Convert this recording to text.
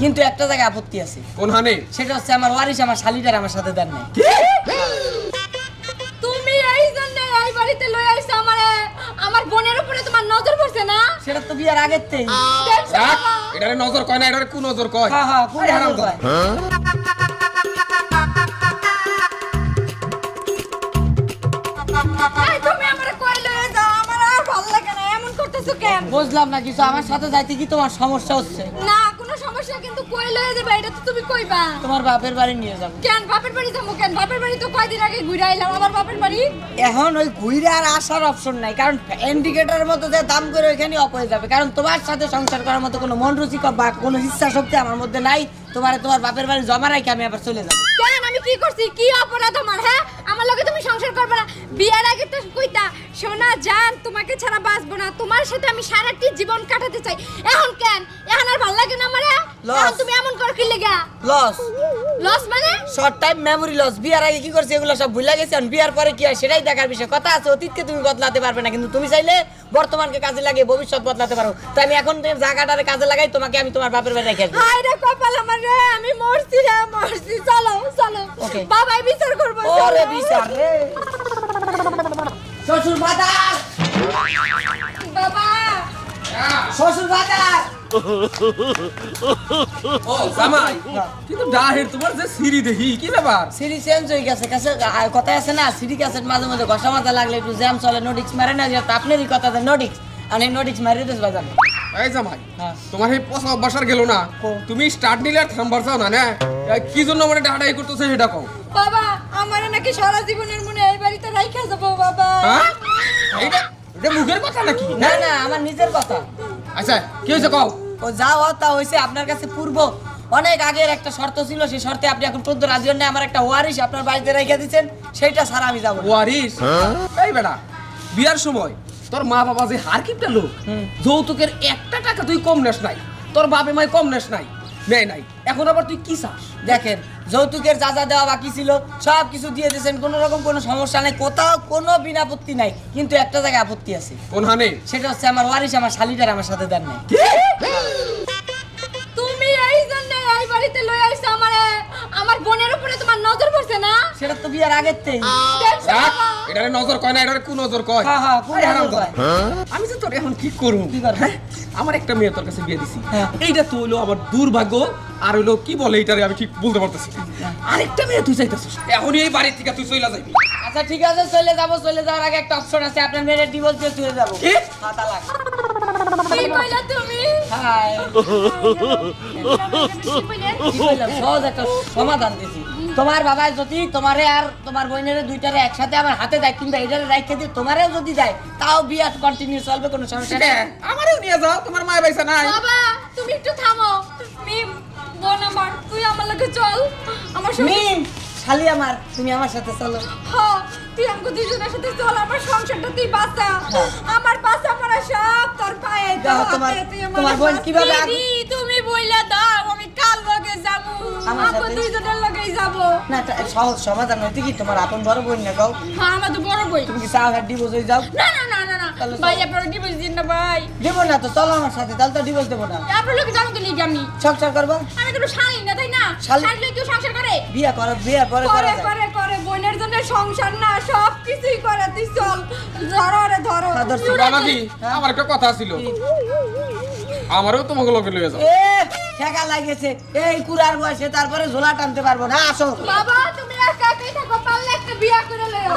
কিন্তু একটা জায়গায় আপত্তি আছে। কোনখানে? সেটা হচ্ছে আমার ওয়ারিশ আমার শালিটার আমার সাথে দেন নাই। তুমি এই জন্য এই বাড়িতে লই আইছো আমারে, আমার বোনের উপরে তোমার নজর পড়ছে না? সেটা তো বিয়ার আগেরতেই। দেখছো রাখ, বাবা? এটারে নজর কয় না, এটারে কু নজর কয়। হ্যাঁ হ্যাঁ, কোন আরে নজর হারামজাদা। কয়? এই তুমি আমারে কই লই যাও, আমার আর ভালো লাগে না, এমন করতেছো কেন? বুঝলাম না কিছু, আমার সাথে যাইতে কি তোমার সমস্যা হচ্ছে? না কোনো সমস্যা, কিন্তু কই লই যাবে এটা তো তুমি কইবা। তোমার বাপের বাড়ি নিয়ে যাবো। কেন বাপের বাড়ি যাবো কেন? বাপের বাড়ি তো কয়দিন আগে ঘুরে আইলাম, আমার বাপের বাড়ি। এখন ওই ঘুরে আর আসার অপশন নাই, কারণ ইন্ডিকেটরের মতো যে দাম করে ওইখানে অফ হয়ে যাবে, কারণ তোমার সাথে সংসার করার মতো কোনো মন রুচি বা কোনো ইচ্ছা শক্তি আমার মধ্যে নাই। তোমার বাপের বাড়ি জমা রাখি আমি আবার চলে যাবো। কেন আমি কি করছি? কি অপরাধ আমার? হ্যাঁ আমার লগে তুমি সংসার করবে না? বিয়ের আগে তো কইতা সোনা জান তোমাকে ছাড়া বাঁচবো না, তোমার সাথে আমি সারাটি জীবন কাটাতে চাই। এখন কেন? এখন আর ভালো লাগে না আমারে? এখন তুমি এমন কর কি লাগা? লস লস মানে? Short time memory loss. বিয়ার আগে কি করছি এগুলো সব ভুলে গেছি, বিয়ার পরে কি হয় সেটাই দেখার বিষয়। কথা আছে অতীতকে তুমি বদলাতে পারবে না, কিন্তু তুমি চাইলে বর্তমানকে কাজে লাগিয়ে ভবিষ্যৎ বদলাতে পারো। তাই আমি এখন জায়গাটারে কাজে লাগাই, তোমাকে আমি তোমার বাপের বাড়ি রেখে আসবো। হায় রে কপাল আমার রে, আমি মরছি রে মরছি। চলো চলো Okay. বাবাই বিচার করবো। ওরে চলো। বিচার রে। শ্বশুর বাজার, বাবা শ্বশুর বাজার। ও জামাই, কিন্তু ডাহের তোমার যে সিঁড়ি দেখি কি ব্যাপার? সিঁড়ি চেঞ্জ হয়ে গেছে, কথা আছে না, সিঁড়ি ক্যাসেট মাঝে মাঝে ঘষা মাথা লাগলে একটু জ্যাম চলে, নোটিক্স মারে না, যেটা আপনারই কথা নোটিক্স, আর এই নোটিক্স মারি দিস বাজার। এই জামাই, হ্যাঁ। তোমার এই পচা অভ্যাস গেল না? কো। তুমি স্টার্ট নিলে আর থামবার চাও না না? কি জন্য মানে ডাহাডাহি করতেছে সেটা কও। বাবা আমার নাকি সারা জীবনের মনে এই বাড়িতে রাইখা যাবো বাবা। হ্যাঁ? এটা এটা মুখের কথা নাকি? না না, আমার নিজের কথা। আচ্ছা কি হয়েছে কও। ও যা হওয়া তা হয়েছে, আপনার কাছে পূর্ব অনেক আগের একটা শর্ত ছিল, সেই শর্তে আপনি এখন পর্যন্ত রাজি হন না। আমার একটা ওয়ারিশ আপনার বাড়িতে রেখে দিচ্ছেন, সেইটা ছাড়া আমি যাবো না। ওয়ারিস? এই বেটা, বিয়ার সময় তোর মা বাবা যে হার কিপটা লোক, যৌতুকের একটা টাকা তুই কম নেস নাই, তোর বাপে মাই কম নেস নাই, নেয় নাই, এখন আবার তুই কি চাস? দেখেন, যৌতুকের যা যা দেওয়া বাকি ছিল সব কিছু দিয়ে দিয়েছেন, কোনো রকম কোনো সমস্যা নেই, কোথাও কোনো বিনা আপত্তি নাই, কিন্তু একটা জায়গায় আপত্তি আছে। কোনখানে? সেটা হচ্ছে আমার ওয়ারিশ আমার শালিটার আমার সাথে দেন নাই। তুমি এই জন্য এই বাড়িতে লই আইছো আমারে, আমার বোনের উপরে তোমার নজর পড়ছে না? সেটা তো বিয়ার আগেরতেই। দেখছো রাখ, বাবা? এটারে নজর কয় না, এটারে কু নজর কয়। হ্যাঁ হ্যাঁ, কোন আরে নজর হারামজাদা। কয়? আমি যে তোর এখন কি করব? কি করবো? হ্যাঁ? আমার একটা মেয়ে তোর কাছে বিয়ে দিছি, হ্যাঁ। এইটা তো হইলো আমার দুর্ভাগ্য, আর হইলো কি বলে এইটারে আমি ঠিক বলতে পারতেছি না। আরেকটা মেয়ে তুই চাইতেছিস, এখনই এই বাড়ি থেকে তুই চলে যাবি। আচ্ছা ঠিক আছে, চলে যাবো। চলে যাওয়ার আগে একটা অপশন আছে, আপনার মেয়ের ডিভোর্স দিয়ে চলে যাবো। কি? হ্যাঁ, তালাক। কি কইলা তুমি? হাই, কি কইলাম? সহজ একটা সমাধান দিছি। তোমার বাবা যদি তোমারে আর তোমার বোনের দুইটারে একসাথে আমার হাতে দেয়, কিংবা এটারে রাইখে দিয়ে তোমারে যদি দেয়, তাও বিয়া কন্টিনিউ চলবে, কোনো সমস্যা নেই। আমারও নিয়ে যাও, তোমার মায়ের পয়সা নাই। বাবা তুমি একটু থামো। মিম বোন আমার, তুই আমার লগে চল। আমার সঙ্গে মিম, শালি আমার, তুমি আমার সাথে চলো। হ্যাঁ, তুই আমাকে দুজনের সাথে চল, আমার সংসারটা তুই বাঁচা। আমার বাঁচা মারা সব তোর পায়ে দেখো, দাও। তোমার বোন কিভাবে তুমি বইলা দাও, আমি কাল লগে যাবো, আমার আমরা সাথে? দুইজনের লগেই যাবো। না, এটা সহজ সমাধান হইতে কি, তোমার আপন বড় বোন না কাও, হ্যাঁ আমার তো বড় বই। তুমি কি চাও হ্যাঁ ডিভোর্স হয়ে যাও? না না না না না তাহলে ভাই চল। আপনারা ডিভোর্স দিন না ভাই। দেবো না তো, চলো আমার সাথে, তাহলে তো ডিভোর্স দেবো না। আপনার লোকে জানো তো লিখে আমি সংসার করবো, আমি তো শালি না, তাই না? শালি- শালি কেউ সংসার করে? বিয়ে করো, বিয়ে পরে করা করে যায়। করে করে বোনের জন্য সংসার না সব কিছুই করে। তুই চল, ধরো রে ধরো। হ্যাঁ, ধরছি। বাবাজি, আমার একটা কথা ছিল, আমারও তোমাকে লগে লয়ে যাও। এ ঠেকা লাগেছে, এই কুড়ার বয়সে তারপরে ঝোলা টানতে পারবো না, আসো। বাবা তুমি একা একাই থাকো, পারলে একটা বিয়া করে লও।